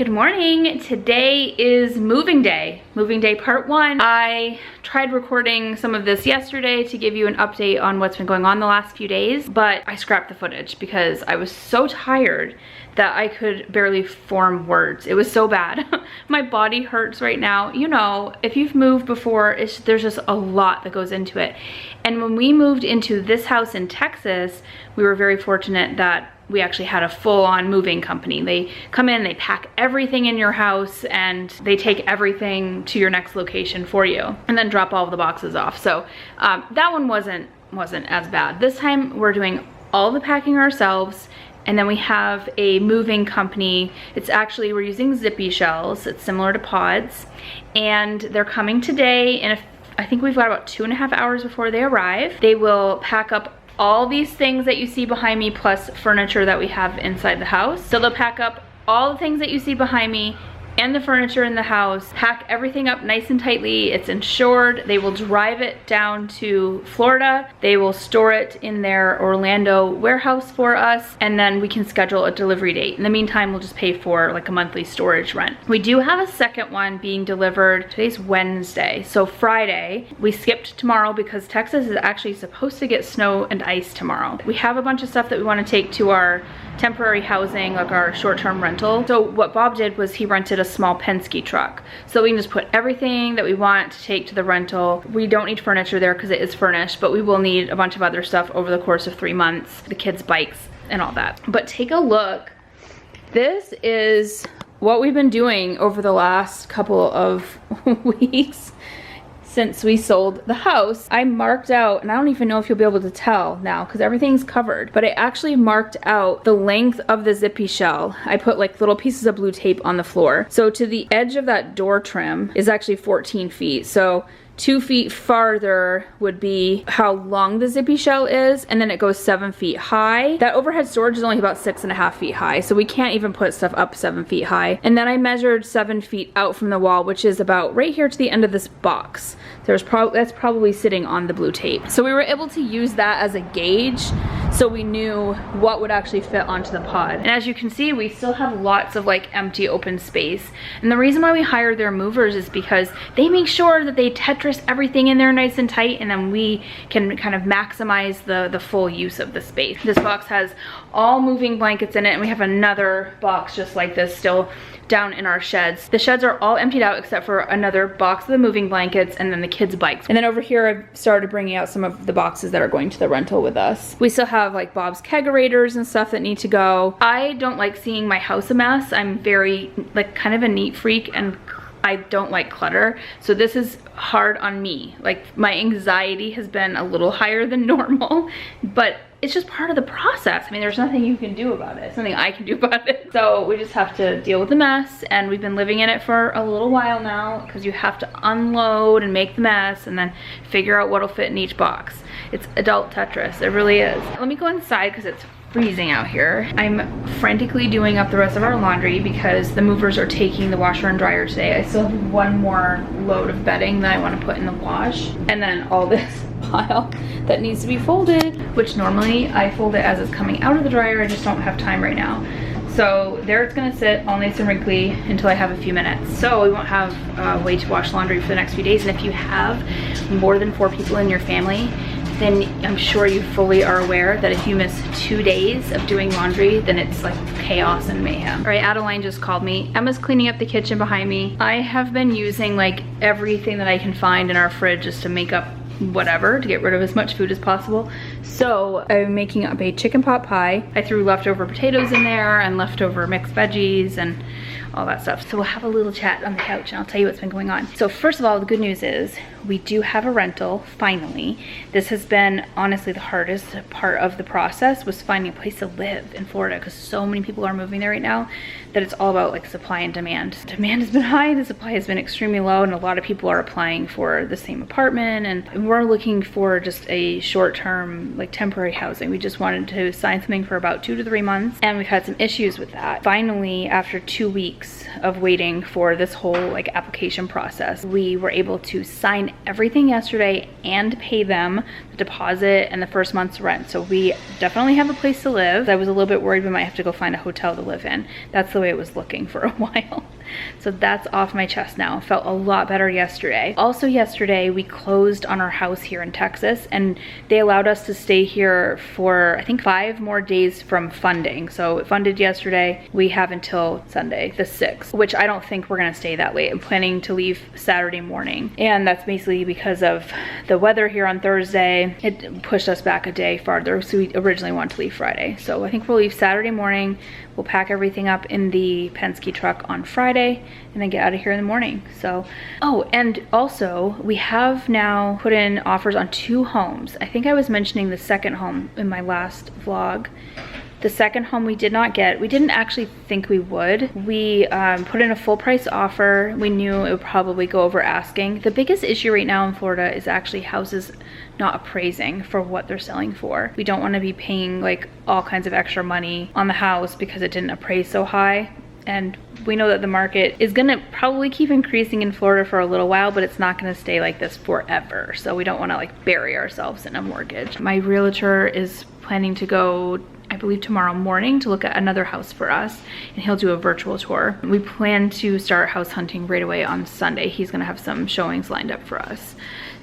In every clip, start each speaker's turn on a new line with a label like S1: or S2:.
S1: Good morning. Today is moving day part 1. I tried recording some of this yesterday to give you an update on what's been going on the last few days, but I scrapped the footage because I was so tired that I could barely form words. It was so bad. My body hurts right now. You know, if you've moved before, there's just a lot that goes into it. And when we moved into this house in Texas, we were very fortunate that we actually had a full-on moving company. They come in, they pack everything in your house, and they take everything to your next location for you, and then drop all of the boxes off. So that one wasn't as bad. This time we're doing all the packing ourselves, and then we have a moving company. It's actually, we're using ZippyShells. It's similar to pods, and they're coming today, and I think we've got about 2.5 hours before they arrive. They will pack up all these things that you see behind me, plus furniture that we have inside the house. So they'll pack up all the things that you see behind me and the furniture in the house, pack everything up nice and tightly. It's insured. They will drive it down to Florida. They will store it in their Orlando warehouse for us, and then we can schedule a delivery date. In the meantime, we'll just pay for like a monthly storage rent. We do have a second one being delivered. Today's Wednesday, so Friday. We skipped tomorrow because Texas is actually supposed to get snow and ice tomorrow. We have a bunch of stuff that we want to take to our temporary housing, like our short-term rental. So what Bob did was he rented a small Penske truck, so we can just put everything that we want to take to the rental. We don't need furniture there because it is furnished, but we will need a bunch of other stuff over the course of 3 months, the kids' bikes and all that. But take a look. This is what we've been doing over the last couple of weeks since we sold the house. I marked out, and I don't even know if you'll be able to tell now because everything's covered, but I actually marked out the length of the ZippyShell. I put like little pieces of blue tape on the floor. So to the edge of that door trim is actually 14 feet. So 2 feet farther would be how long the ZippyShell is, and then it goes 7 feet high. That overhead storage is only about 6.5 feet high, so we can't even put stuff up 7 feet high. And then I measured 7 feet out from the wall, which is about right here to the end of this box. That's probably sitting on the blue tape. So we were able to use that as a gauge, so we knew what would actually fit onto the pod. And as you can see, we still have lots of like empty open space. And the reason why we hire their movers is because they make sure that they Tetris everything in there nice and tight, and then we can kind of maximize the full use of the space. This box has all moving blankets in it, and we have another box just like this still down in our sheds. The sheds are all emptied out except for another box of the moving blankets and then the kids' bikes. And then over here I've started bringing out some of the boxes that are going to the rental with us. We still have like Bob's kegerators and stuff that need to go. I don't like seeing my house a mess. I'm very like kind of a neat freak, and I don't like clutter, so this is hard on me. Like my anxiety has been a little higher than normal, but it's just part of the process. I mean, there's nothing you can do about it. It's nothing I can do about it. So we just have to deal with the mess, and we've been living in it for a little while now because you have to unload and make the mess and then figure out what'll fit in each box. It's adult Tetris, it really is. Let me go inside because it's freezing out here. I'm frantically doing up the rest of our laundry because the movers are taking the washer and dryer today. I still have one more load of bedding that I want to put in the wash, and then all this pile that needs to be folded, which normally I fold it as it's coming out of the dryer. I just don't have time right now. So there it's gonna sit all nice and wrinkly until I have a few minutes. So we won't have a way to wash laundry for the next few days. And if you have more than 4 people in your family, then I'm sure you fully are aware that if you miss 2 days of doing laundry, then it's like chaos and mayhem. All right, Adeline just called me. Emma's cleaning up the kitchen behind me. I have been using like everything that I can find in our fridge just to make up whatever, to get rid of as much food as possible. So I'm making up a chicken pot pie. I threw leftover potatoes in there and leftover mixed veggies and all that stuff. So we'll have a little chat on the couch and I'll tell you what's been going on. So first of all, the good news is we do have a rental, finally. This has been honestly the hardest part of the process, was finding a place to live in Florida because so many people are moving there right now that it's all about like supply and demand. Demand has been high, the supply has been extremely low, and a lot of people are applying for the same apartment, and we're looking for just a short-term like temporary housing. We just wanted to sign something for about 2 to 3 months, and we've had some issues with that. Finally, after 2 weeks of waiting for this whole like application process, we were able to sign everything yesterday and pay them. The deposit and the first month's rent. So we definitely have a place to live. I was a little bit worried we might have to go find a hotel to live in. That's the way it was looking for a while. So that's off my chest now. Felt a lot better yesterday. Also yesterday, we closed on our house here in Texas, and they allowed us to stay here for, I think, 5 more days from funding. So it funded yesterday. We have until Sunday, the 6th, which I don't think we're gonna stay that late. I'm planning to leave Saturday morning. And that's basically because of the weather here on Thursday. It pushed us back a day farther. So we originally wanted to leave Friday. So I think we'll leave Saturday morning. We'll pack everything up in the Penske truck on Friday and then get out of here in the morning. So, oh, and also we have now put in offers on 2 homes. I think I was mentioning the second home in my last vlog. The second home we did not get. We didn't actually think we would. We put in a full price offer. We knew it would probably go over asking. The biggest issue right now in Florida is actually houses not appraising for what they're selling for. We don't want to be paying like all kinds of extra money on the house because it didn't appraise so high. And we know that the market is gonna probably keep increasing in Florida for a little while, but it's not gonna stay like this forever. So we don't wanna like bury ourselves in a mortgage. My realtor is planning to go, I believe, tomorrow morning to look at another house for us, and he'll do a virtual tour. We plan to start house hunting right away on Sunday. He's gonna have some showings lined up for us.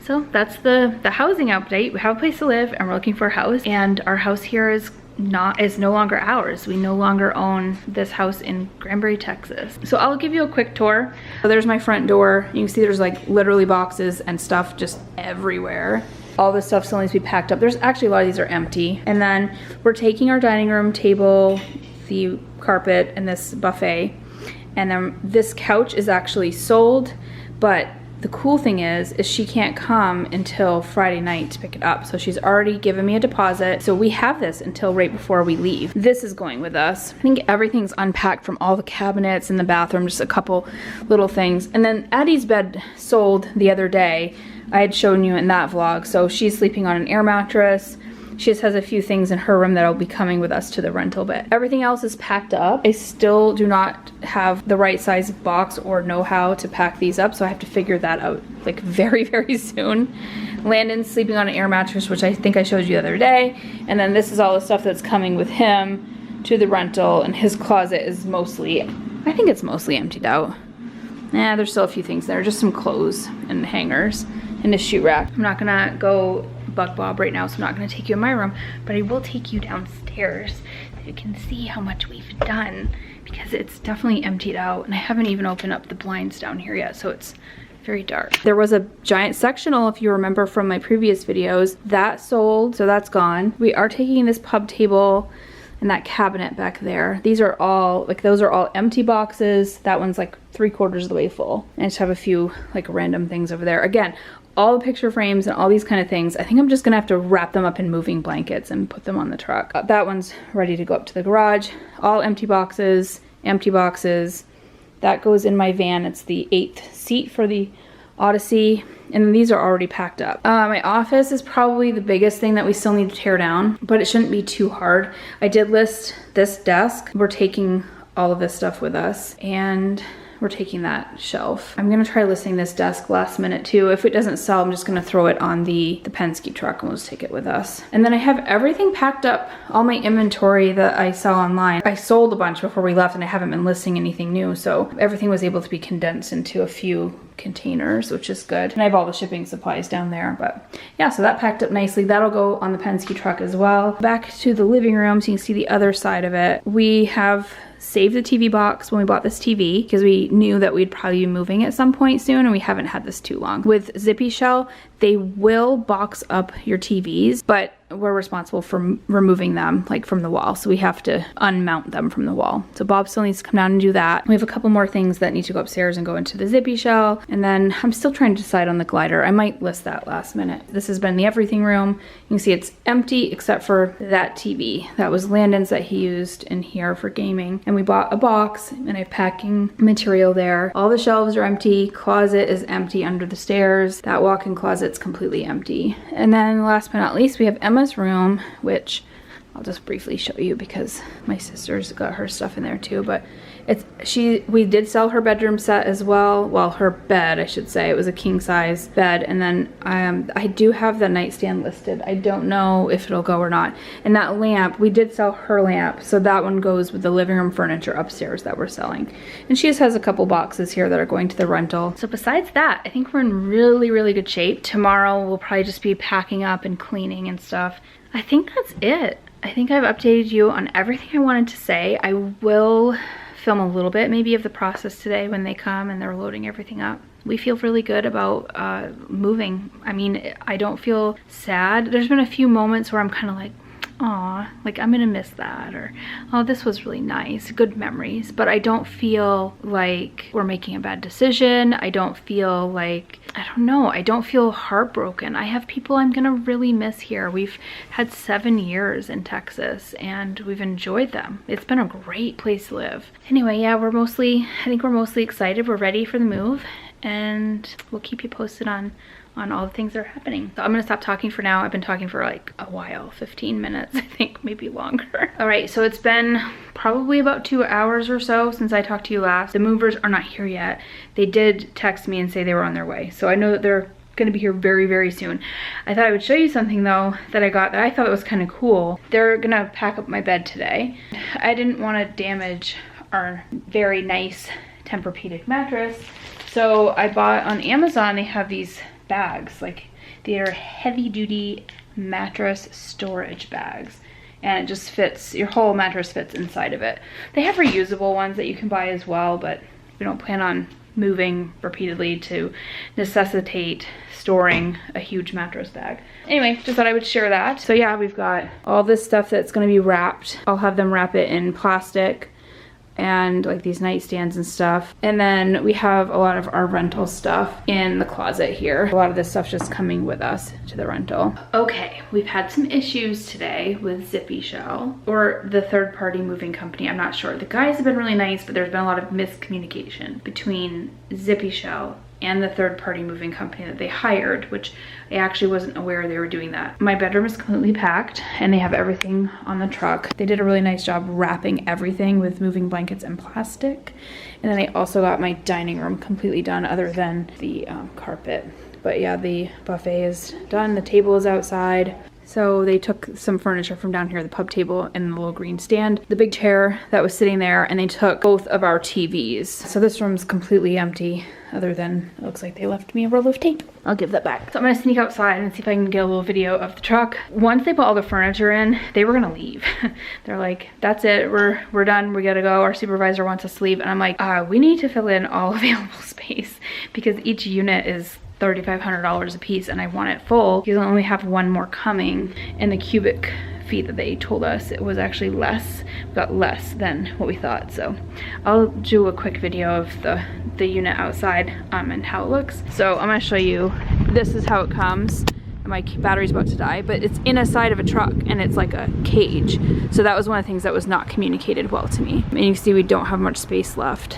S1: So that's the housing update. We have a place to live and we're looking for a house, and our house here is no longer ours. We no longer own this house in Granbury, Texas. So I'll give you a quick tour. So there's my front door. You can see there's like literally boxes and stuff just everywhere. All this stuff still needs to be packed up. There's actually a lot of these are empty. And then we're taking our dining room table, the carpet, and this buffet. And then this couch is actually sold, but the cool thing is she can't come until Friday night to pick it up. So she's already given me a deposit. So we have this until right before we leave. This is going with us. I think everything's unpacked from all the cabinets in the bathroom, just a couple little things. And then Addie's bed sold the other day. I had shown you in that vlog. So she's sleeping on an air mattress. She just has a few things in her room that'll be coming with us to the rental bed. Everything else is packed up. I still do not have the right size box or know how to pack these up, so I have to figure that out like very, very soon. Landon's sleeping on an air mattress, which I think I showed you the other day. And then this is all the stuff that's coming with him to the rental, and his closet is mostly, I think it's mostly emptied out. Nah, there's still a few things there, just some clothes and hangers and a shoe rack. I'm not gonna go buck bob right now, so I'm not gonna take you in my room, but I will take you downstairs so you can see how much we've done, because it's definitely emptied out, and I haven't even opened up the blinds down here yet, so it's very dark. There was a giant sectional, if you remember from my previous videos, that sold, so that's gone. We are taking this pub table and that cabinet back there. These are all, like, those are all empty boxes. That one's like 3/4 of the way full. And I just have a few like random things over there. Again, all the picture frames and all these kind of things, I think I'm just gonna have to wrap them up in moving blankets and put them on the truck. That one's ready to go up to the garage. All empty boxes, empty boxes. That goes in my van. It's the 8th seat for the Odyssey, and these are already packed up. My office is probably the biggest thing that we still need to tear down, but it shouldn't be too hard. I did list this desk. We're taking all of this stuff with us, and we're taking that shelf. I'm gonna try listing this desk last minute too. If it doesn't sell, I'm just gonna throw it on the Penske truck and we'll just take it with us. And then I have everything packed up, all my inventory that I saw online. I sold a bunch before we left and I haven't been listing anything new, so everything was able to be condensed into a few containers, which is good. And I have all the shipping supplies down there, but yeah, so that packed up nicely. That'll go on the Penske truck as well. Back to the living room so you can see the other side of it. We have saved the TV box when we bought this TV because we knew that we'd probably be moving at some point soon, and we haven't had this too long. With ZippyShell, they will box up your TVs, but we're responsible for removing them like from the wall, so we have to unmount them from the wall. So Bob still needs to come down and do that. We have a couple more things that need to go upstairs and go into the ZippyShell, and then I'm still trying to decide on the glider. I might list that last minute. This has been the everything room. You can see it's empty except for that TV. That was Landon's that he used in here for gaming, and we bought a box and I have packing material there. All the shelves are empty. Closet is empty under the stairs. That walk-in closet's completely empty. And then last but not least, we have Emma's room, which I'll just briefly show you because my sister's got her stuff in there too, but We did sell her bedroom set as well. Well, her bed, I should say. It was a king size bed. And then I do have the nightstand listed. I don't know if it'll go or not. And that lamp, we did sell her lamp. So that one goes with the living room furniture upstairs that we're selling. And she just has a couple boxes here that are going to the rental. So besides that, I think we're in really, really good shape. Tomorrow we'll probably just be packing up and cleaning and stuff. I think that's it. I think I've updated you on everything I wanted to say. I will film a little bit maybe of the process today when they come and they're loading everything up. We feel really good about moving. I mean, I don't feel sad. There's been a few moments where I'm kind of like, aw, like I'm gonna miss that, or oh, this was really nice, good memories, but I don't feel like we're making a bad decision. I don't feel like, I don't know, I don't feel heartbroken. I have people I'm gonna really miss here. We've had 7 years in Texas and we've enjoyed them. It's been a great place to live. Anyway, yeah, I think we're mostly excited. We're ready for the move, and we'll keep you posted on all the things that are happening. So I'm gonna stop talking for now. I've been talking for like a while, 15 minutes, I think, maybe longer. All right, so it's been probably about 2 hours or so since I talked to you last. The movers are not here yet. They did text me and say they were on their way. So I know that they're gonna be here very, very soon. I thought I would show you something though that I got that I thought was kind of cool. They're gonna pack up my bed today. I didn't wanna damage our very nice Tempur-Pedic mattress. So I bought on Amazon, they have these bags, like they're heavy duty mattress storage bags, and it just fits, your whole mattress fits inside of it. They have reusable ones that you can buy as well, but we don't plan on moving repeatedly to necessitate storing a huge mattress bag. Anyway, just thought I would share that. So yeah, we've got all this stuff that's going to be wrapped. I'll have them wrap it in plastic and like these nightstands and stuff. And then we have a lot of our rental stuff in the closet here. A lot of this stuff just coming with us to the rental. Okay, we've had some issues today with ZippyShell, or the third-party moving company, I'm not sure. The guys have been really nice, but there's been a lot of miscommunication between ZippyShell and the third-party moving company that they hired, which I actually wasn't aware they were doing that. My bedroom is completely packed and they have everything on the truck. They did a really nice job wrapping everything with moving blankets and plastic. And then they also got my dining room completely done other than the carpet. But yeah, the buffet is done, the table is outside. So they took some furniture from down here, the pub table and the little green stand, the big chair that was sitting there, and they took both of our TVs. So this room's completely empty, other than it looks like they left me a roll of tape. I'll give that back. So I'm gonna sneak outside and see if I can get a little video of the truck. Once they put all the furniture in, they were gonna leave. They're like, that's it, we're done, we gotta go. Our supervisor wants us to leave. And I'm like, we need to fill in all available space because each unit is $3,500 a piece and I want it full because I only have one more coming, and the cubic feet that they told us, it was actually less. We got less than what we thought. So I'll do a quick video of the unit outside and how it looks. So I'm gonna show you, this is how it comes. My battery's about to die, but it's in a side of a truck and it's like a cage. So that was one of the things that was not communicated well to me. And you can see we don't have much space left.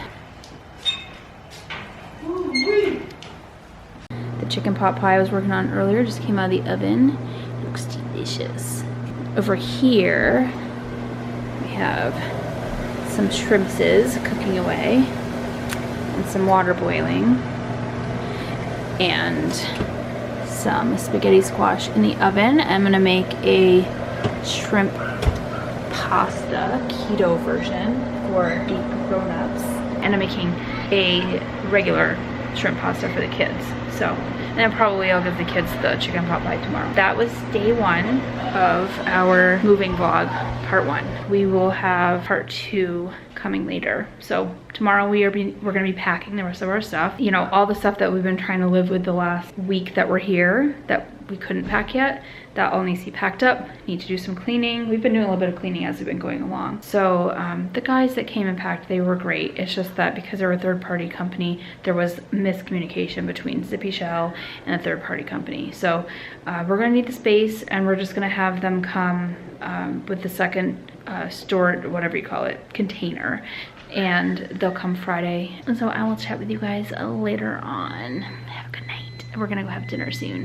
S1: The chicken pot pie I was working on earlier just came out of the oven. It looks delicious. Over here, we have some shrimpses cooking away and some water boiling and some spaghetti squash in the oven. I'm gonna make a shrimp pasta keto version for deep grown-ups, and I'm making a regular shrimp pasta for the kids. So, and then probably I'll give the kids the chicken pot pie tomorrow. That was day 1 of our moving vlog, part 1. We will have part 2 coming later. So tomorrow we're gonna be packing the rest of our stuff. You know, all the stuff that we've been trying to live with the last week that we're here, that we couldn't pack yet, that all needs to be packed up. Need to do some cleaning. We've been doing a little bit of cleaning as we've been going along. So the guys that came and packed, they were great. It's just that because they're a third-party company, there was miscommunication between ZippyShell and a third-party company. So we're gonna need the space, and we're just gonna have them come with the second stored, whatever you call it, container, and they'll come Friday. And so I will chat with you guys later on. Have a good night. We're gonna go have dinner soon.